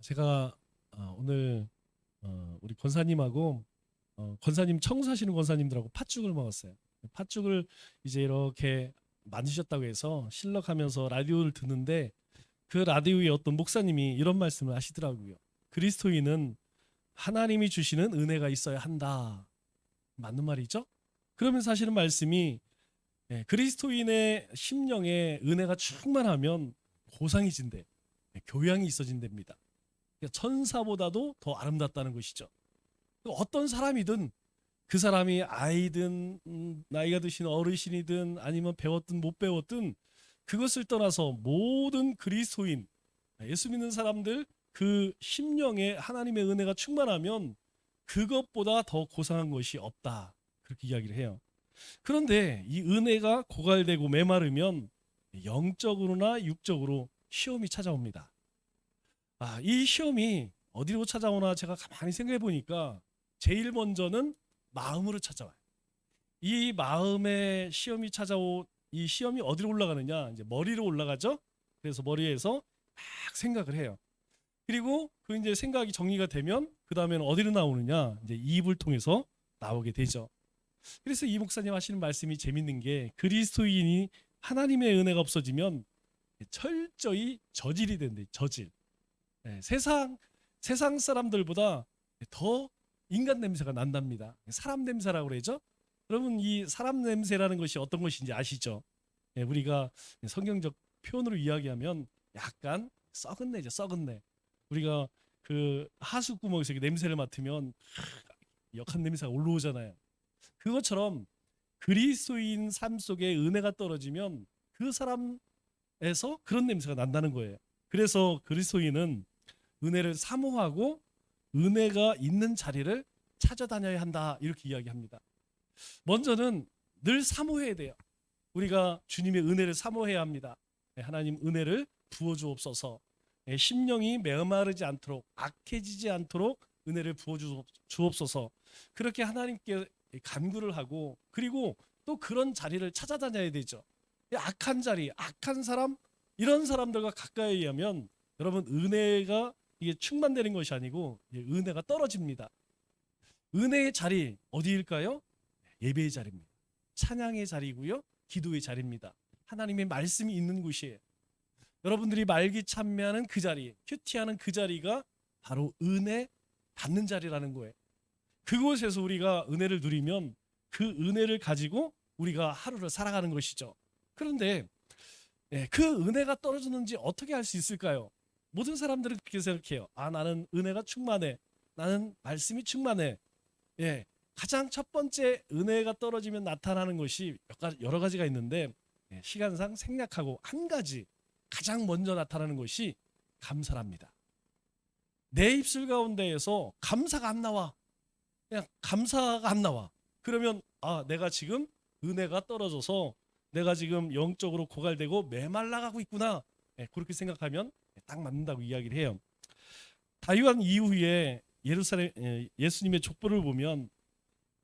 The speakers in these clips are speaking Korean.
제가 오늘 우리 권사님하고 권사님 청소하시는 권사님들하고 팥죽을 먹었어요. 팥죽을 이제 이렇게 만드셨다고 해서 실력하면서 라디오를 듣는데 그 라디오에 어떤 목사님이 이런 말씀을 하시더라고요. 그리스도인은 하나님이 주시는 은혜가 있어야 한다. 맞는 말이죠? 그러면서 하시는 말씀이 그리스도인의 심령에 은혜가 충만하면 고상해진대. 교양이 있어진답니다. 그러니까 천사보다도 더 아름답다는 것이죠. 어떤 사람이든 그 사람이 아이든 나이가 드신 어르신이든 아니면 배웠든 못 배웠든 그것을 떠나서 모든 그리스도인 예수 믿는 사람들 그 심령에 하나님의 은혜가 충만하면 그것보다 더 고상한 것이 없다. 그렇게 이야기를 해요. 그런데 이 은혜가 고갈되고 메마르면 영적으로나 육적으로 시험이 찾아옵니다. 이 시험이 어디로 찾아오나 제가 가만히 생각해 보니까 제일 먼저는 마음으로 찾아와요. 이 마음의 시험이 찾아오 이 시험이 어디로 올라가느냐? 이제 머리로 올라가죠. 그래서 머리에서 막 생각을 해요. 그리고 그 이제 생각이 정리가 되면 그 다음에는 어디로 나오느냐? 이제 입을 통해서 나오게 되죠. 그래서 이 목사님 하시는 말씀이 재밌는 게 그리스도인이 하나님의 은혜가 없어지면 철저히 저질이 된대. 저질. 세상 사람들보다 더 인간 냄새가 난답니다. 사람 냄새라고 그러죠. 여러분 이 사람 냄새라는 것이 어떤 것인지 아시죠? 우리가 성경적 표현으로 이야기하면 약간 썩은 내죠. 썩은 내. 우리가 그 하수구멍에서 냄새를 맡으면 역한 냄새가 올라오잖아요. 그것처럼 그리스도인 삶 속에 은혜가 떨어지면 그 사람에서 그런 냄새가 난다는 거예요. 그래서 그리스도인은 은혜를 사모하고 은혜가 있는 자리를 찾아다녀야 한다 이렇게 이야기합니다. 먼저는 늘 사모해야 돼요. 우리가 주님의 은혜를 사모해야 합니다. 하나님 은혜를 부어주옵소서. 심령이 메마르지 않도록 악해지지 않도록 은혜를 부어주옵소서. 그렇게 하나님께 간구를 하고 그리고 또 그런 자리를 찾아다녀야 되죠. 악한 자리, 악한 사람 이런 사람들과 가까이 하면 여러분 은혜가 이게 충만되는 것이 아니고 은혜가 떨어집니다. 은혜의 자리 어디일까요? 예배의 자리입니다. 찬양의 자리고요. 기도의 자리입니다. 하나님의 말씀이 있는 곳이에요. 여러분들이 말기찬미하는 그 자리, 큐티하는 그 자리가 바로 은혜 받는 자리라는 거예요. 그곳에서 우리가 은혜를 누리면 그 은혜를 가지고 우리가 하루를 살아가는 것이죠. 그런데 그 은혜가 떨어지는지 어떻게 알 수 있을까요? 모든 사람들은 그렇게 생각해요. 나는 은혜가 충만해. 나는 말씀이 충만해. 가장 첫 번째 은혜가 떨어지면 나타나는 것이 여러 가지가 있는데 시간상 생략하고 한 가지 가장 먼저 나타나는 것이 감사랍니다. 내 입술 가운데에서 감사가 안 나와. 그냥 감사가 안 나와. 그러면 내가 지금 은혜가 떨어져서 내가 지금 영적으로 고갈되고 메말라가고 있구나. 그렇게 생각하면 딱 맞는다고 이야기를 해요. 다윗왕 이후에 예수님의 족보를 보면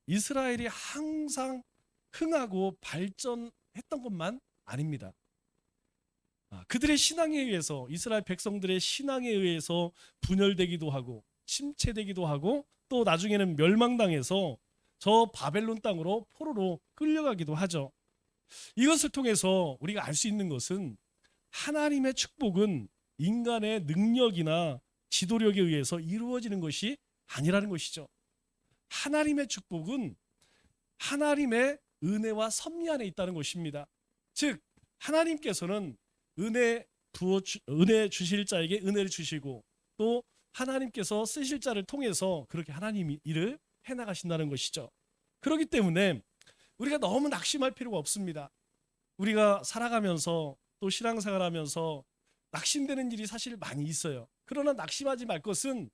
이스라엘이 항상 흥하고 발전했던 것만 아닙니다. 그들의 신앙에 의해서 이스라엘 백성들의 신앙에 의해서 분열되기도 하고 침체되기도 하고 또 나중에는 멸망당해서 저 바벨론 땅으로 포로로 끌려가기도 하죠. 이것을 통해서 우리가 알 수 있는 것은 하나님의 축복은 인간의 능력이나 지도력에 의해서 이루어지는 것이 아니라는 것이죠. 하나님의 축복은 하나님의 은혜와 섭리 안에 있다는 것입니다. 즉 하나님께서는 은혜 주실 자에게 은혜를 주시고 또 하나님께서 쓰실 자를 통해서 그렇게 하나님이 일을 해나가신다는 것이죠. 그렇기 때문에 우리가 너무 낙심할 필요가 없습니다. 우리가 살아가면서 또 신앙생활하면서 낙심되는 일이 사실 많이 있어요. 그러나 낙심하지 말 것은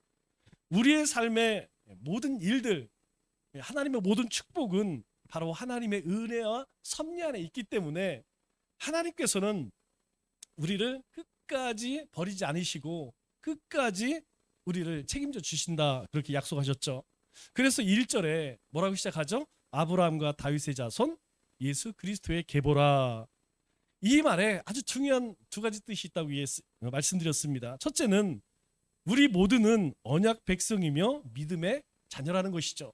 우리의 삶의 모든 일들, 하나님의 모든 축복은 바로 하나님의 은혜와 섭리 안에 있기 때문에 하나님께서는 우리를 끝까지 버리지 않으시고 끝까지 우리를 책임져 주신다 그렇게 약속하셨죠. 그래서 1절에 뭐라고 시작하죠? 아브라함과 다윗의 자손 예수 그리스도의 계보라. 이 말에 아주 중요한 두 가지 뜻이 있다고 말씀드렸습니다. 첫째는 우리 모두는 언약 백성이며 믿음의 자녀라는 것이죠.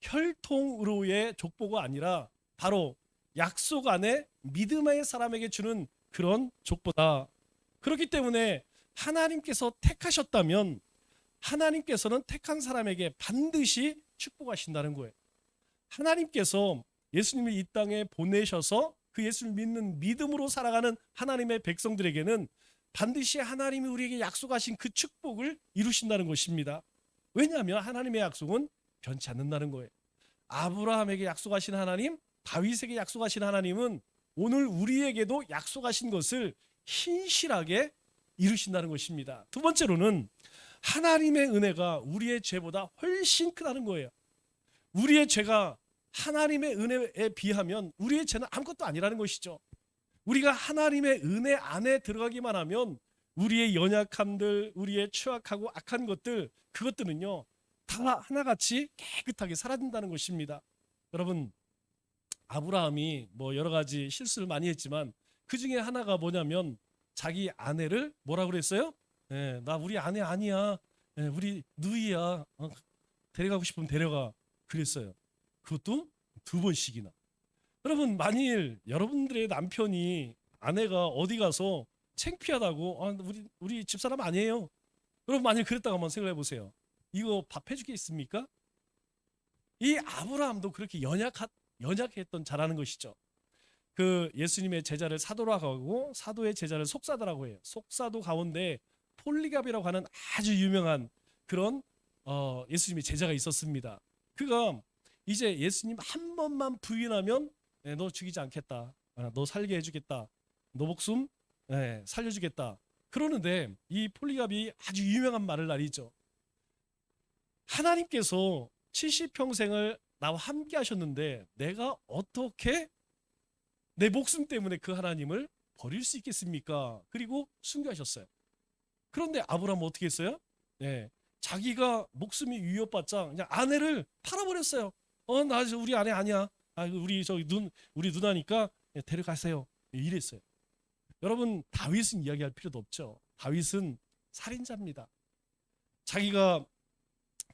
혈통으로의 족보가 아니라 바로 약속 안에 믿음의 사람에게 주는 그런 족보다. 그렇기 때문에 하나님께서 택하셨다면 하나님께서는 택한 사람에게 반드시 축복하신다는 거예요. 하나님께서 예수님을 이 땅에 보내셔서 그 예수를 믿는 믿음으로 살아가는 하나님의 백성들에게는 반드시 하나님이 우리에게 약속하신 그 축복을 이루신다는 것입니다. 왜냐하면 하나님의 약속은 변치 않는다는 거예요. 아브라함에게 약속하신 하나님, 다윗에게 약속하신 하나님은 오늘 우리에게도 약속하신 것을 신실하게 이루신다는 것입니다. 두 번째로는 하나님의 은혜가 우리의 죄보다 훨씬 크다는 거예요. 우리의 죄가 하나님의 은혜에 비하면 우리의 죄는 아무것도 아니라는 것이죠. 우리가 하나님의 은혜 안에 들어가기만 하면 우리의 연약함들, 우리의 추악하고 악한 것들, 그것들은요 다 하나같이 깨끗하게 사라진다는 것입니다. 여러분, 아브라함이 뭐 여러 가지 실수를 많이 했지만 그 중에 하나가 뭐냐면 자기 아내를 뭐라고 그랬어요? 나 우리 아내 아니야. 우리 누이야. 데려가고 싶으면 데려가. 그랬어요. 그것도 2번씩이나. 여러분, 만일 여러분들의 남편이 아내가 어디 가서 창피하다고 우리 집사람 아니에요. 여러분, 만일 그랬다고 한번 생각해 보세요. 이거 밥 해주겠습니까? 이 아브라함도 그렇게 연약했던 자라는 것이죠. 그 예수님의 제자를 사도라고 하고 사도의 제자를 속사도라고 해요. 속사도 가운데 폴리갑이라고 하는 아주 유명한 그런 예수님의 제자가 있었습니다. 그가 이제 예수님 한 번만 부인하면 너 죽이지 않겠다. 너 살게 해주겠다. 너 목숨 살려주겠다. 그러는데 이 폴리갑이 아주 유명한 말을 날리죠. 하나님께서 70평생을 나와 함께 하셨는데 내가 어떻게 내 목숨 때문에 그 하나님을 버릴 수 있겠습니까? 그리고 순교하셨어요. 그런데 아브라함은 어떻게 했어요? 자기가 목숨이 위협받자 그냥 아내를 팔아버렸어요. 나 우리 아내 아니야. 우리 누나니까 데려가세요. 이랬어요. 여러분, 다윗은 이야기할 필요도 없죠. 다윗은 살인자입니다. 자기가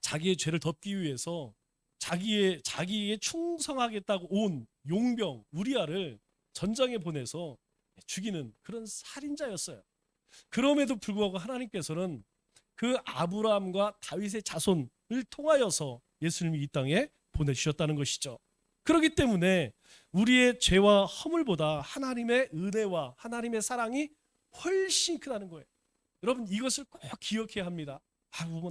자기의 죄를 덮기 위해서 자기에게 충성하겠다고 온 용병 우리아를 전장에 보내서 죽이는 그런 살인자였어요. 그럼에도 불구하고 하나님께서는 그 아브라함과 다윗의 자손을 통하여서 예수님이 이 땅에 보내주셨다는 것이죠. 그렇기 때문에 우리의 죄와 허물보다 하나님의 은혜와 하나님의 사랑이 훨씬 크다는 거예요. 여러분, 이것을 꼭 기억해야 합니다.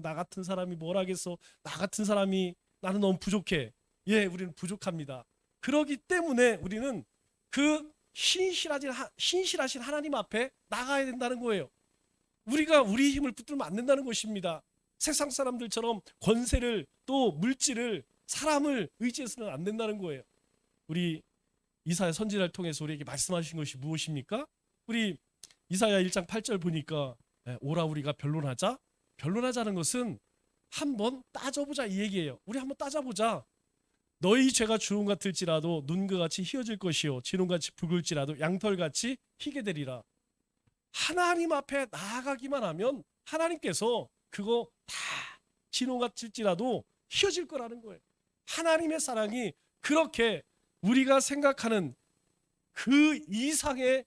나 같은 사람이 뭘 하겠어. 나 같은 사람이 나는 너무 부족해. 우리는 부족합니다. 그렇기 때문에 우리는 그 신실하신 하나님 앞에 나가야 된다는 거예요. 우리가 우리 힘을 붙들면 안 된다는 것입니다. 세상 사람들처럼 권세를 또 물질을 사람을 의지해서는 안 된다는 거예요. 우리 이사야 선지자를 통해서 우리에게 말씀하신 것이 무엇입니까? 우리 이사야 1장 8절 보니까 오라 우리가 변론하자. 변론하자는 것은 한번 따져보자 이 얘기예요. 우리 한번 따져보자. 너희 죄가 주홍 같을지라도 눈과 같이 희어질 것이요 진홍같이 붉을지라도 양털같이 희게 되리라. 하나님 앞에 나아가기만 하면 하나님께서 그거 다 진홍 같을지라도 희어질 거라는 거예요. 하나님의 사랑이 그렇게 우리가 생각하는 그 이상의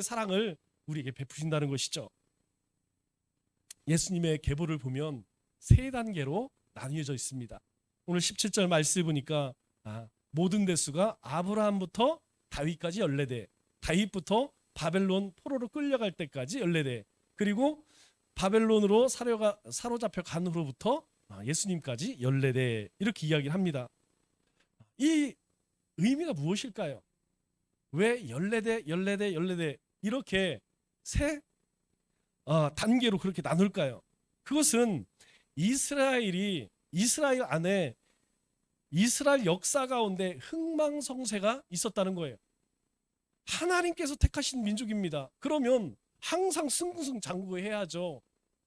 사랑을 우리에게 베푸신다는 것이죠. 예수님의 계보를 보면 3단계로 나뉘어져 있습니다. 오늘 17절 말씀 보니까 모든 대수가 아브라함부터 다윗까지 14대, 다윗부터 바벨론 포로로 끌려갈 때까지 14대, 그리고 바벨론으로 사로잡혀 간 후로부터 예수님까지 14대, 이렇게 이야기를 합니다. 이 의미가 무엇일까요? 왜 14대 이렇게 세 단계로 그렇게 나눌까요? 그것은 이스라엘 안에 이스라엘 역사 가운데 흥망성쇠가 있었다는 거예요. 하나님께서 택하신 민족입니다. 그러면 항상 승승장구해야죠.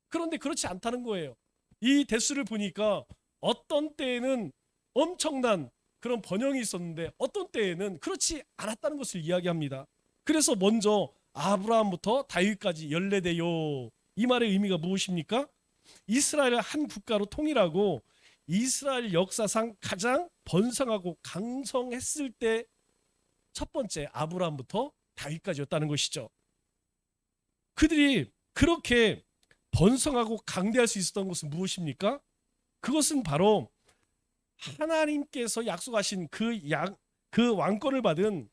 그런데 그렇지 않다는 거예요. 이 대수를 보니까 어떤 때에는 엄청난 그런 번영이 있었는데 어떤 때에는 그렇지 않았다는 것을 이야기합니다. 그래서 먼저 아브라함부터 다윗까지 14대요. 이 말의 의미가 무엇입니까? 이스라엘을 한 국가로 통일하고 이스라엘 역사상 가장 번성하고 강성했을 때 첫 번째 아브라함부터 다윗까지였다는 것이죠. 그들이 그렇게 번성하고 강대할 수 있었던 것은 무엇입니까? 그것은 바로 하나님께서 약속하신 그 왕권을 받은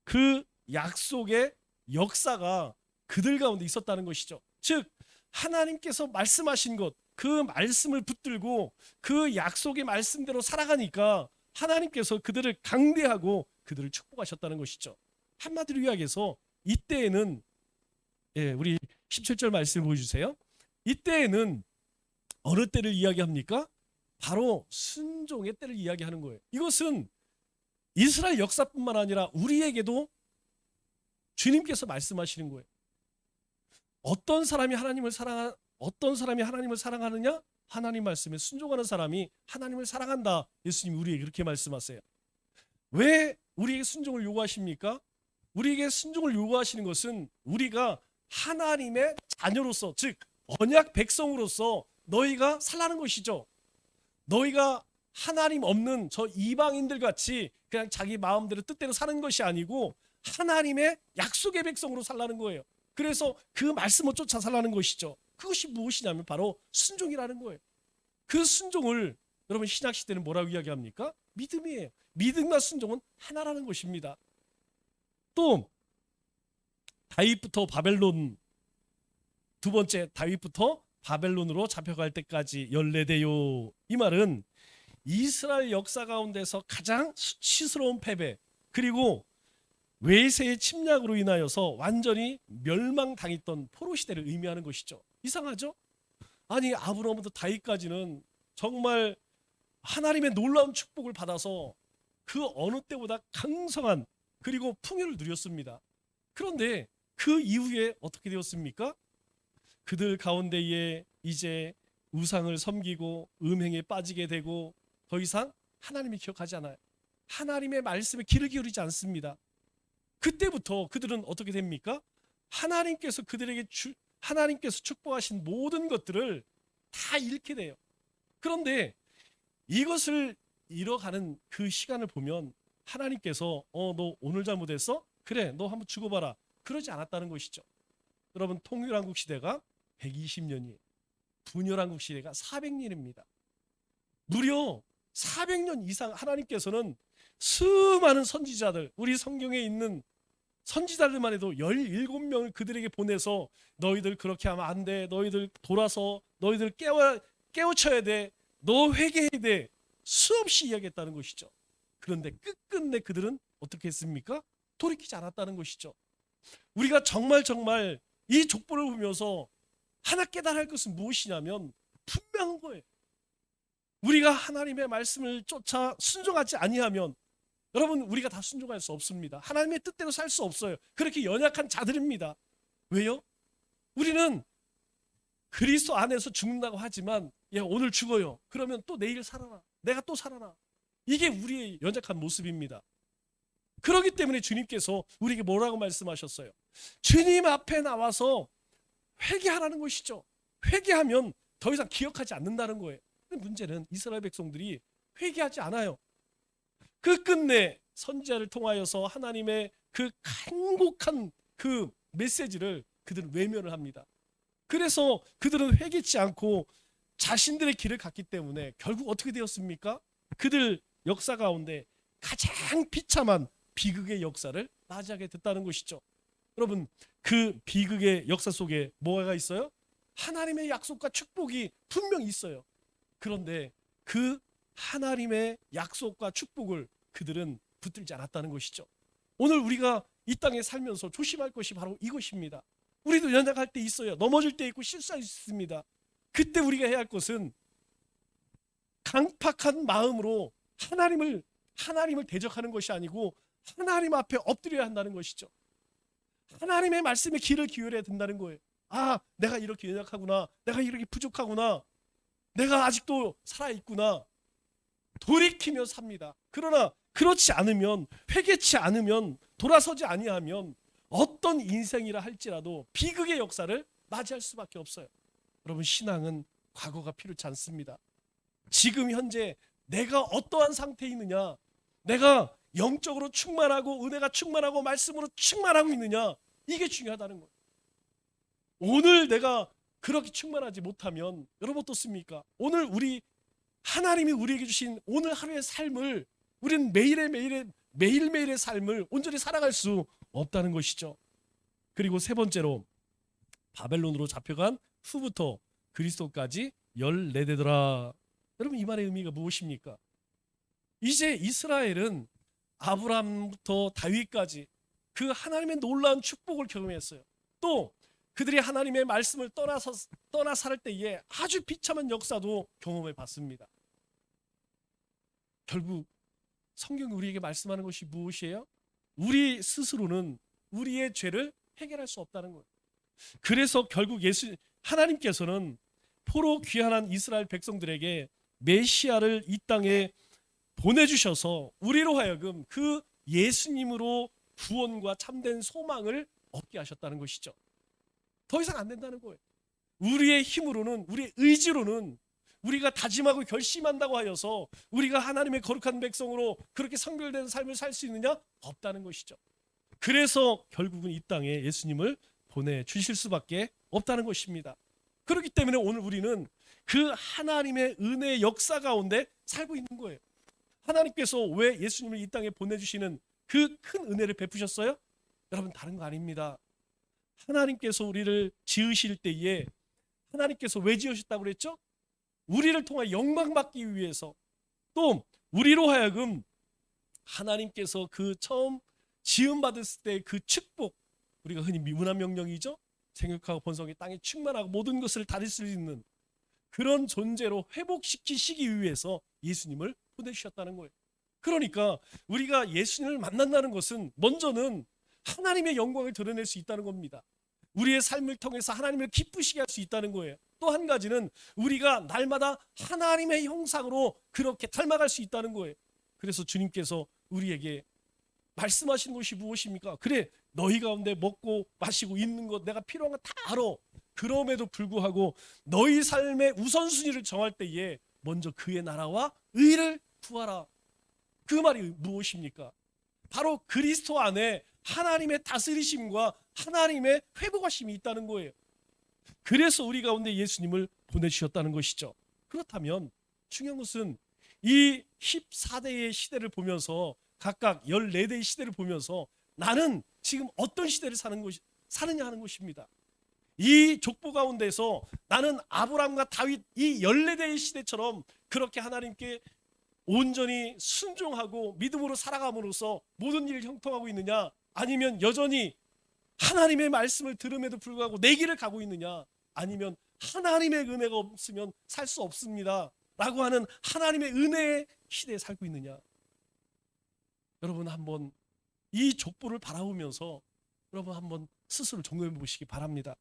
그 약속의 역사가 그들 가운데 있었다는 것이죠. 즉 하나님께서 말씀하신 것, 그 말씀을 붙들고 그 약속의 말씀대로 살아가니까 하나님께서 그들을 강대하고 그들을 축복하셨다는 것이죠. 한마디로 이야기해서 이때에는 우리 17절 말씀 보여주세요. 이때에는 어느 때를 이야기합니까? 바로 순종의 때를 이야기하는 거예요. 이것은 이스라엘 역사뿐만 아니라 우리에게도 주님께서 말씀하시는 거예요. 어떤 사람이 하나님을 사랑하느냐? 하나님 말씀에 순종하는 사람이 하나님을 사랑한다. 예수님이 우리에게 그렇게 말씀하세요. 왜 우리에게 순종을 요구하십니까? 우리에게 순종을 요구하시는 것은 우리가 하나님의 자녀로서, 즉 언약 백성으로서 너희가 살라는 것이죠. 너희가 하나님 없는 저 이방인들 같이 그냥 자기 마음대로 뜻대로 사는 것이 아니고 하나님의 약속의 백성으로 살라는 거예요. 그래서 그 말씀을 쫓아 살라는 것이죠. 그것이 무엇이냐면 바로 순종이라는 거예요. 그 순종을 여러분 신약 시대는 뭐라고 이야기합니까? 믿음이에요. 믿음과 순종은 하나라는 것입니다. 또 다윗부터 바벨론, 두 번째 다윗부터 바벨론으로 잡혀갈 때까지 14대요. 이 말은 이스라엘 역사 가운데서 가장 수치스러운 패배, 그리고 외세의 침략으로 인하여서 완전히 멸망당했던 포로 시대를 의미하는 것이죠. 이상하죠? 아니 아브라함부터 다윗까지는 정말 하나님의 놀라운 축복을 받아서 그 어느 때보다 강성한 그리고 풍요를 누렸습니다. 그런데 그 이후에 어떻게 되었습니까? 그들 가운데에 이제 우상을 섬기고 음행에 빠지게 되고 더 이상 하나님을 기억하지 않아요. 하나님의 말씀에 귀를 기울이지 않습니다. 그때부터 그들은 어떻게 됩니까? 하나님께서 그들에게 하나님께서 축복하신 모든 것들을 다 잃게 돼요. 그런데 이것을 잃어가는 그 시간을 보면 하나님께서 너 오늘 잘못했어? 그래 너 한번 죽어봐라. 그러지 않았다는 것이죠. 여러분 통일한국 시대가 120년이에요. 분열한국 시대가 400년입니다. 무려 400년 이상 하나님께서는 수많은 선지자들, 우리 성경에 있는 선지자들만 해도 17명을 그들에게 보내서 너희들 그렇게 하면 안 돼. 너희들 돌아서 너희들 깨우쳐야 돼. 너 회개해야 돼. 수없이 이야기했다는 것이죠. 그런데 끝끝내 그들은 어떻게 했습니까? 돌이키지 않았다는 것이죠. 우리가 정말 이 족보를 보면서 하나 깨달아야 할 것은 무엇이냐면 분명한 거예요. 우리가 하나님의 말씀을 쫓아 순종하지 아니하면 여러분 우리가 다 순종할 수 없습니다. 하나님의 뜻대로 살 수 없어요. 그렇게 연약한 자들입니다. 왜요? 우리는 그리스도 안에서 죽는다고 하지만 오늘 죽어요. 그러면 또 내일 살아나. 내가 또 살아나. 이게 우리의 연약한 모습입니다. 그렇기 때문에 주님께서 우리에게 뭐라고 말씀하셨어요? 주님 앞에 나와서 회개하라는 것이죠. 회개하면 더 이상 기억하지 않는다는 거예요. 근데 문제는 이스라엘 백성들이 회개하지 않아요. 끝끝내 선지자를 통하여서 하나님의 그 간곡한 그 메시지를 그들은 외면을 합니다. 그래서 그들은 회개치 않고 자신들의 길을 갔기 때문에 결국 어떻게 되었습니까? 그들 역사 가운데 가장 비참한 비극의 역사를 맞이하게 됐다는 것이죠. 여러분 그 비극의 역사 속에 뭐가 있어요? 하나님의 약속과 축복이 분명히 있어요. 그런데 그 하나님의 약속과 축복을 그들은 붙들지 않았다는 것이죠. 오늘 우리가 이 땅에 살면서 조심할 것이 바로 이것입니다. 우리도 연약할 때 있어요. 넘어질 때 있고 실수할 수 있습니다. 그때 우리가 해야 할 것은 강팍한 마음으로 하나님을 대적하는 것이 아니고 하나님 앞에 엎드려야 한다는 것이죠. 하나님의 말씀에 귀를 기울여야 된다는 거예요. 아, 내가 이렇게 연약하구나. 내가 이렇게 부족하구나. 내가 아직도 살아있구나. 돌이키며 삽니다. 그러나 그렇지 않으면, 회개치 않으면, 돌아서지 아니하면 어떤 인생이라 할지라도 비극의 역사를 맞이할 수밖에 없어요. 여러분, 신앙은 과거가 필요치 않습니다. 지금 현재 내가 어떠한 상태에 있느냐, 내가 영적으로 충만하고 은혜가 충만하고 말씀으로 충만하고 있느냐, 이게 중요하다는 거예요. 오늘 내가 그렇게 충만하지 못하면 여러분 어떻습니까? 오늘 하나님이 우리에게 주신 오늘 하루의 삶을 우리는 매일매일의 삶을 온전히 살아갈 수 없다는 것이죠. 그리고 세 번째로, 바벨론으로 잡혀간 후부터 그리스도까지 14대더라. 여러분, 이 말의 의미가 무엇입니까? 이제 이스라엘은 아브라함부터 다윗까지 그 하나님의 놀라운 축복을 경험했어요. 또 그들이 하나님의 말씀을 떠나 살 때에 아주 비참한 역사도 경험해 봤습니다. 결국 성경이 우리에게 말씀하는 것이 무엇이에요? 우리 스스로는 우리의 죄를 해결할 수 없다는 거예요. 그래서 결국 하나님께서는 포로 귀환한 이스라엘 백성들에게 메시아를 이 땅에 보내주셔서 우리로 하여금 그 예수님으로 구원과 참된 소망을 얻게 하셨다는 것이죠. 더 이상 안 된다는 거예요. 우리의 힘으로는, 우리의 의지로는, 우리가 다짐하고 결심한다고 하여서 우리가 하나님의 거룩한 백성으로 그렇게 성결된 삶을 살 수 있느냐? 없다는 것이죠. 그래서 결국은 이 땅에 예수님을 보내주실 수밖에 없다는 것입니다. 그렇기 때문에 오늘 우리는 그 하나님의 은혜의 역사 가운데 살고 있는 거예요. 하나님께서 왜 예수님을 이 땅에 보내주시는 그 큰 은혜를 베푸셨어요? 여러분, 다른 거 아닙니다. 하나님께서 우리를 지으실 때에 하나님께서 왜 지으셨다고 그랬죠? 우리를 통해 영광 받기 위해서, 또 우리로 하여금 하나님께서 그 처음 지음 받았을 때 그 축복, 우리가 흔히 미문한 명령이죠. 생육하고 번성하게 땅에 충만하고 모든 것을 다릴 수 있는 그런 존재로 회복시키시기 위해서 예수님을 보내주셨다는 거예요. 그러니까 우리가 예수님을 만난다는 것은 먼저는 하나님의 영광을 드러낼 수 있다는 겁니다. 우리의 삶을 통해서 하나님을 기쁘시게 할 수 있다는 거예요. 또 한 가지는 우리가 날마다 하나님의 형상으로 그렇게 닮아갈 수 있다는 거예요. 그래서 주님께서 우리에게 말씀하시는 것이 무엇입니까? 그래, 너희 가운데 먹고 마시고 있는 것 내가 필요한 거 다 알아. 그럼에도 불구하고 너희 삶의 우선순위를 정할 때에 먼저 그의 나라와 의를 구하라. 그 말이 무엇입니까? 바로 그리스도 안에 하나님의 다스리심과 하나님의 회복하심이 있다는 거예요. 그래서 우리 가운데 예수님을 보내주셨다는 것이죠. 그렇다면 중요한 것은 이 14대의 시대를 보면서, 각각 14대의 시대를 보면서 나는 지금 어떤 시대를 사느냐 하는 것입니다. 이 족보 가운데서 나는 아브라함과 다윗 이 14대의 시대처럼 그렇게 하나님께 온전히 순종하고 믿음으로 살아감으로써 모든 일을 형통하고 있느냐, 아니면 여전히 하나님의 말씀을 들음에도 불구하고 내 길을 가고 있느냐, 아니면 하나님의 은혜가 없으면 살 수 없습니다 라고 하는 하나님의 은혜의 시대에 살고 있느냐. 여러분, 한번 이 족보를 바라보면서 여러분 한번 스스로 점검해 보시기 바랍니다.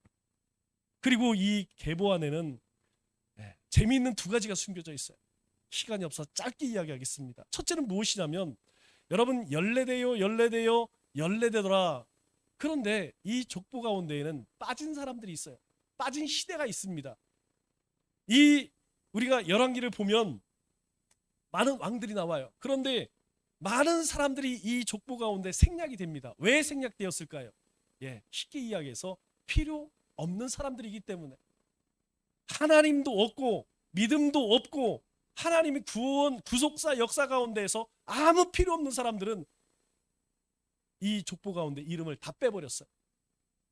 그리고 이 계보 안에는 재미있는 두 가지가 숨겨져 있어요. 시간이 없어서 짧게 이야기하겠습니다. 첫째는 무엇이냐면, 여러분 14대요 14대더라. 그런데 이 족보 가운데에는 빠진 사람들이 있어요. 빠진 시대가 있습니다. 우리가 열왕기를 보면 많은 왕들이 나와요. 그런데 많은 사람들이 이 족보 가운데 생략이 됩니다. 왜 생략되었을까요? 쉽게 이야기해서 필요 없는 사람들이기 때문에, 하나님도 없고 믿음도 없고 하나님의 구원, 구속사 역사 가운데에서 아무 필요 없는 사람들은 이 족보 가운데 이름을 다 빼버렸어요.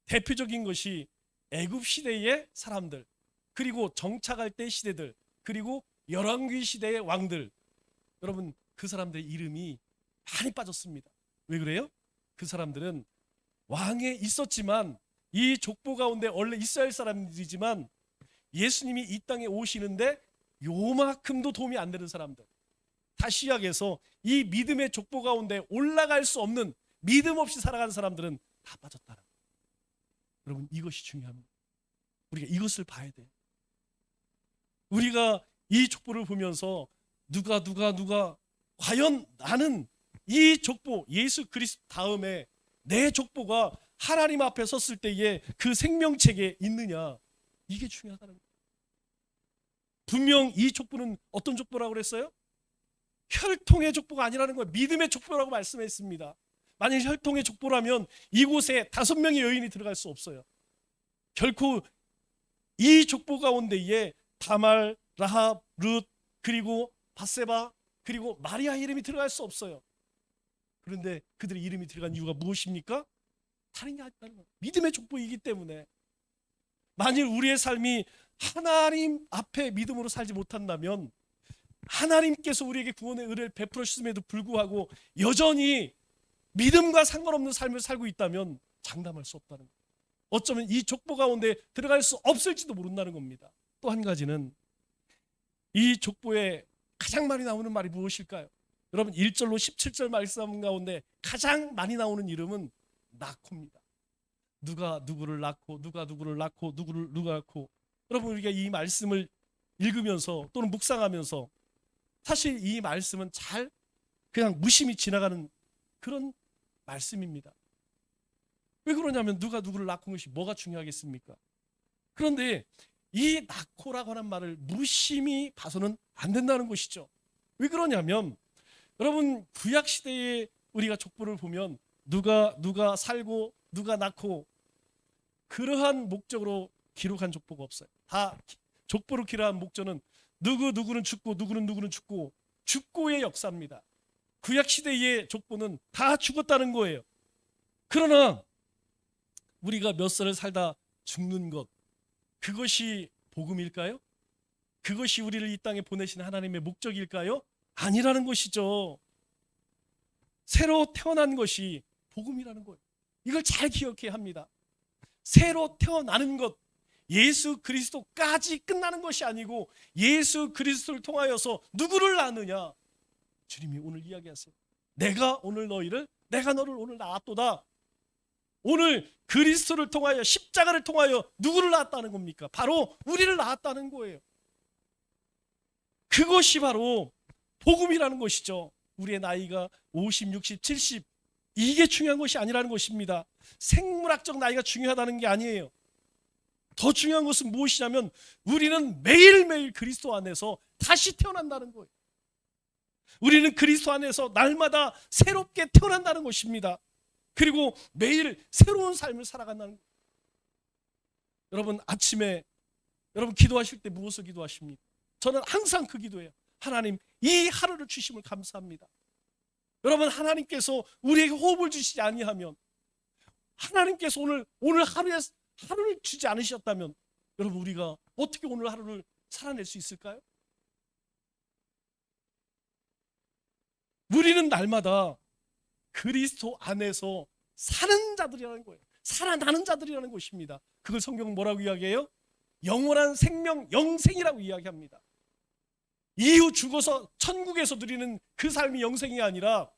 대표적인 것이 애굽 시대의 사람들, 그리고 정착할 때 시대들, 그리고 열왕기 시대의 왕들. 여러분, 그 사람들의 이름이 많이 빠졌습니다. 왜 그래요? 그 사람들은 왕에 있었지만, 이 족보 가운데 원래 이스라엘 사람들이지만 예수님이 이 땅에 오시는데 요만큼도 도움이 안 되는 사람들. 다시 이야기해서 이 믿음의 족보 가운데 올라갈 수 없는, 믿음 없이 살아가는 사람들은 다 빠졌다는 거예요. 여러분, 이것이 중요합니다. 우리가 이것을 봐야 돼요. 우리가 이 족보를 보면서 누가 과연 나는 이 족보, 예수 그리스도 다음에 내 족보가 하나님 앞에 섰을 때에 그 생명책에 있느냐, 이게 중요하다는 거예요. 분명 이 족보는 어떤 족보라고 그랬어요? 혈통의 족보가 아니라는 거예요. 믿음의 족보라고 말씀했습니다. 만약 혈통의 족보라면 이곳에 5명의 여인이 들어갈 수 없어요. 결코 이 족보 가운데에 다말, 라합, 룻, 그리고 바세바, 그리고 마리아 이름이 들어갈 수 없어요. 그런데 그들의 이름이 들어간 이유가 무엇입니까? 다른 게 아니라는 거예요. 믿음의 족보이기 때문에. 만일 우리의 삶이 하나님 앞에 믿음으로 살지 못한다면 하나님께서 우리에게 구원의 은혜를 베풀어 주심에도 불구하고 여전히 믿음과 상관없는 삶을 살고 있다면 장담할 수 없다는 거예요. 어쩌면 이 족보 가운데 들어갈 수 없을지도 모른다는 겁니다. 또 한 가지는 이 족보에 가장 많이 나오는 말이 무엇일까요? 여러분 1절로 17절 말씀 가운데 가장 많이 나오는 이름은 낳고입니다. 누가 누구를 낳고 누가 누구를 낳고 누구를 누가 낳고. 여러분 우리가 이 말씀을 읽으면서 또는 묵상하면서 사실 이 말씀은 잘 그냥 무심히 지나가는 그런 말씀입니다. 왜 그러냐면 누가 누구를 낳고 것이 뭐가 중요하겠습니까? 그런데 이 낳고라고 하는 말을 무심히 봐서는 안 된다는 것이죠. 왜 그러냐면 여러분 구약시대에 우리가 족보를 보면 누가 살고 누가 낳고 그러한 목적으로 기록한 족보가 없어요. 다 족보로 기록한 목적은 누구는 죽고 누구는 죽고 죽고의 역사입니다. 구약시대의 족보는 다 죽었다는 거예요. 그러나 우리가 몇 살을 살다 죽는 것, 그것이 복음일까요? 그것이 우리를 이 땅에 보내신 하나님의 목적일까요? 아니라는 것이죠. 새로 태어난 것이 복음이라는 거예요. 이걸 잘 기억해야 합니다. 새로 태어나는 것, 예수 그리스도까지 끝나는 것이 아니고 예수 그리스도를 통하여서 누구를 낳느냐? 주님이 오늘 이야기하세요. 내가 너를 오늘 낳았도다. 오늘 그리스도를 통하여 십자가를 통하여 누구를 낳았다는 겁니까? 바로 우리를 낳았다는 거예요. 그것이 바로 복음이라는 것이죠. 우리의 나이가 50, 60, 70 이게 중요한 것이 아니라는 것입니다. 생물학적 나이가 중요하다는 게 아니에요. 더 중요한 것은 무엇이냐면 우리는 매일매일 그리스도 안에서 다시 태어난다는 거예요. 우리는 그리스도 안에서 날마다 새롭게 태어난다는 것입니다. 그리고 매일 새로운 삶을 살아간다는 거예요. 여러분 아침에 여러분 기도하실 때 무엇을 기도하십니까? 저는 항상 그 기도예요. 하나님 이 하루를 주심을 감사합니다. 여러분 하나님께서 우리에게 호흡을 주시지 아니하면 하나님께서 오늘 하루를 주지 않으셨다면 여러분 우리가 어떻게 오늘 하루를 살아낼 수 있을까요? 우리는 날마다 그리스도 안에서 사는 자들이라는 거예요. 살아나는 자들이라는 것입니다. 그걸 성경은 뭐라고 이야기해요? 영원한 생명, 영생이라고 이야기합니다. 이후 죽어서 천국에서 누리는 그 삶이 영생이 아니라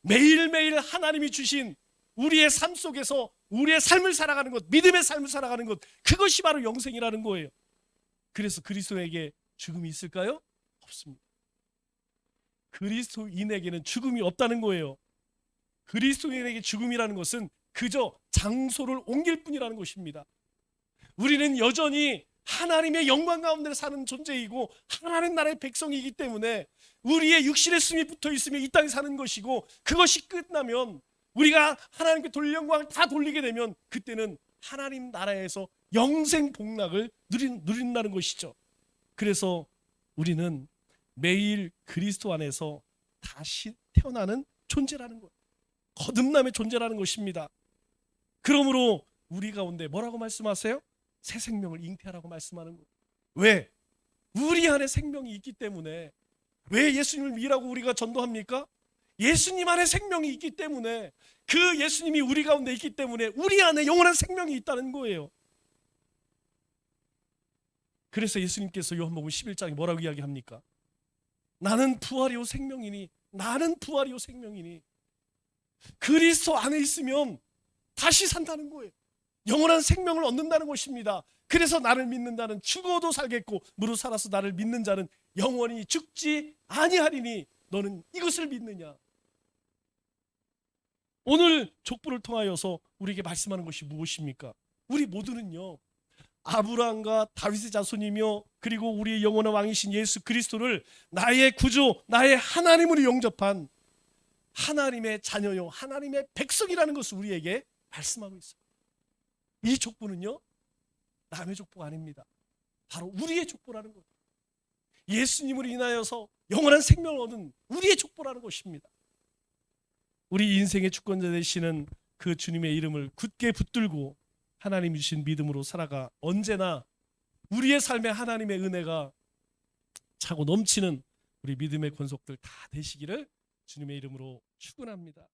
매일매일 하나님이 주신 우리의 삶 속에서 우리의 삶을 살아가는 것, 믿음의 삶을 살아가는 것, 그것이 바로 영생이라는 거예요. 그래서 그리스도에게 죽음이 있을까요? 없습니다. 그리스도인에게는 죽음이 없다는 거예요. 그리스도인에게 죽음이라는 것은 그저 장소를 옮길 뿐이라는 것입니다. 우리는 여전히 하나님의 영광 가운데 사는 존재이고 하나님 나라의 백성이기 때문에 우리의 육신의 숨이 붙어 있으면 이 땅에 사는 것이고 그것이 끝나면 우리가 하나님께 돌릴 영광을 다 돌리게 되면 그때는 하나님 나라에서 영생 복락을 누린다는 것이죠. 그래서 우리는 매일 그리스도 안에서 다시 태어나는 존재라는 거예요. 거듭남의 존재라는 것입니다. 그러므로 우리 가운데 뭐라고 말씀하세요? 새 생명을 잉태하라고 말씀하는 거예요. 왜? 우리 안에 생명이 있기 때문에. 왜 예수님을 믿으라고 우리가 전도합니까? 예수님 안에 생명이 있기 때문에, 그 예수님이 우리 가운데 있기 때문에 우리 안에 영원한 생명이 있다는 거예요. 그래서 예수님께서 요한복음 11장에 뭐라고 이야기합니까? 나는 부활이요 생명이니, 나는 부활이요 생명이니. 그리스도 안에 있으면 다시 산다는 거예요. 영원한 생명을 얻는다는 것입니다. 그래서 나를 믿는 자는 죽어도 살겠고 무릇 살아서 나를 믿는 자는 영원히 죽지 아니하리니 너는 이것을 믿느냐? 오늘 족보를 통하여서 우리에게 말씀하는 것이 무엇입니까? 우리 모두는요 아브라함과 다윗의 자손이며 그리고 우리의 영원한 왕이신 예수 그리스도를 나의 구주, 나의 하나님으로 영접한 하나님의 자녀요, 하나님의 백성이라는 것을 우리에게 말씀하고 있어요. 이 족보는요, 남의 족보가 아닙니다. 바로 우리의 족보라는 거예요. 예수님으로 인하여서 영원한 생명을 얻은 우리의 족보라는 것입니다. 우리 인생의 주권자 되시는 그 주님의 이름을 굳게 붙들고 하나님 주신 믿음으로 살아가 언제나 우리의 삶에 하나님의 은혜가 차고 넘치는 우리 믿음의 권속들 다 되시기를 주님의 이름으로 축원합니다.